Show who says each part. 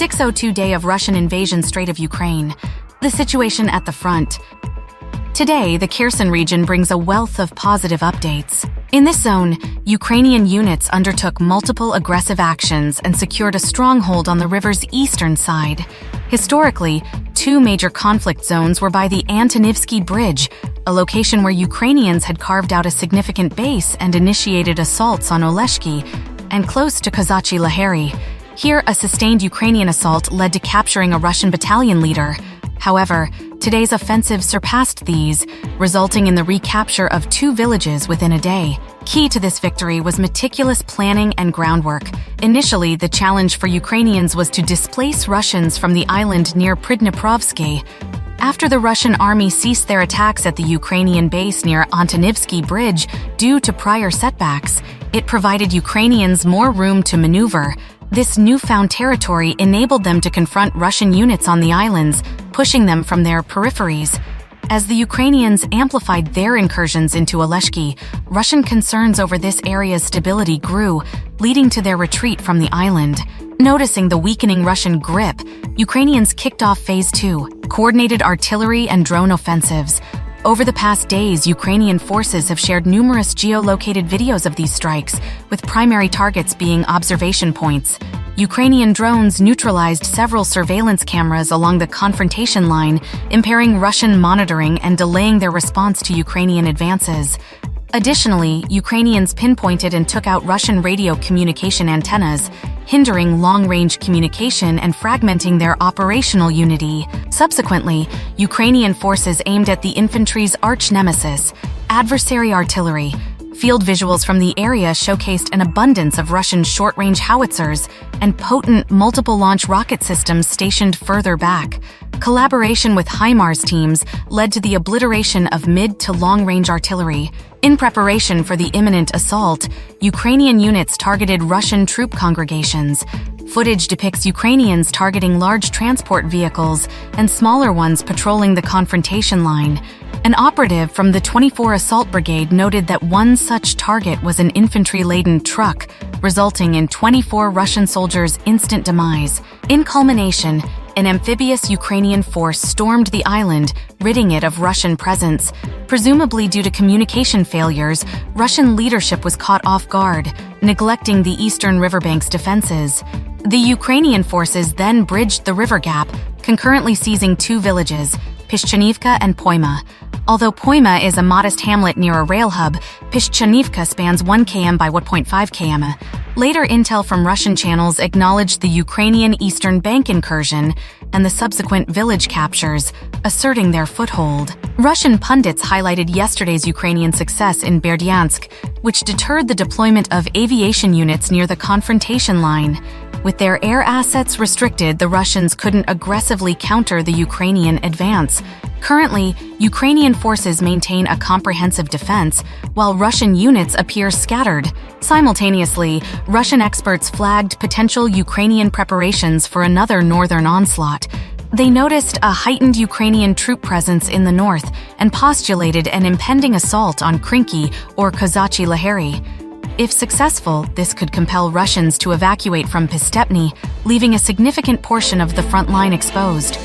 Speaker 1: 602 day of Russian invasion Strait of Ukraine. The situation at the front. Today, the Kherson region brings a wealth of positive updates. In this zone, Ukrainian units undertook multiple aggressive actions and secured a stronghold on the river's eastern side. Historically, two major conflict zones were by the Antonivsky Bridge, a location where Ukrainians had carved out a significant base and initiated assaults on Oleshki, and close to Kozachi Laheri. Here, a sustained Ukrainian assault led to capturing a Russian battalion leader. However, today's offensive surpassed these, resulting in the recapture of two villages within a day. Key to this victory was meticulous planning and groundwork. Initially, the challenge for Ukrainians was to displace Russians from the island near Pridniprovsky. After the Russian army ceased their attacks at the Ukrainian base near Antonivsky Bridge due to prior setbacks, it provided Ukrainians more room to maneuver. This newfound territory enabled them to confront Russian units on the islands, pushing them from their peripheries. As the Ukrainians amplified their incursions into Oleshki, Russian concerns over this area's stability grew, leading to their retreat from the island. Noticing the weakening Russian grip, Ukrainians kicked off Phase 2, coordinated artillery and drone offensives. Over the past days, Ukrainian forces have shared numerous geolocated videos of these strikes, with primary targets being observation points. Ukrainian drones neutralized several surveillance cameras along the confrontation line, impairing Russian monitoring and delaying their response to Ukrainian advances. Additionally, Ukrainians pinpointed and took out Russian radio communication antennas, hindering long-range communication and fragmenting their operational unity. Subsequently, Ukrainian forces aimed at the infantry's arch-nemesis, adversary artillery. Field visuals from the area showcased an abundance of Russian short-range howitzers and potent multiple-launch rocket systems stationed further back. Collaboration with HIMARS teams led to the obliteration of mid- to long-range artillery. In preparation for the imminent assault, Ukrainian units targeted Russian troop congregations. Footage depicts Ukrainians targeting large transport vehicles and smaller ones patrolling the confrontation line. An operative from the 24 Assault Brigade noted that one such target was an infantry-laden truck, resulting in 24 Russian soldiers' instant demise. In culmination, an amphibious Ukrainian force stormed the island, ridding it of Russian presence. Presumably due to communication failures, Russian leadership was caught off guard, neglecting the eastern riverbank's defenses. The Ukrainian forces then bridged the river gap, concurrently seizing two villages, Pishchanivka and Poima. Although Poima is a modest hamlet near a rail hub, Pishchanivka spans 1 km by 1.5 km. Later intel from Russian channels acknowledged the Ukrainian Eastern Bank incursion and the subsequent village captures, asserting their foothold. Russian pundits highlighted yesterday's Ukrainian success in Berdyansk, which deterred the deployment of aviation units near the confrontation line. With their air assets restricted, the Russians couldn't aggressively counter the Ukrainian advance. Currently, Ukrainian forces maintain a comprehensive defense, while Russian units appear scattered. Simultaneously, Russian experts flagged potential Ukrainian preparations for another northern onslaught. They noticed a heightened Ukrainian troop presence in the north and postulated an impending assault on Krinky or Kozachi Laheri. If successful, this could compel Russians to evacuate from Pistepny, leaving a significant portion of the front line exposed.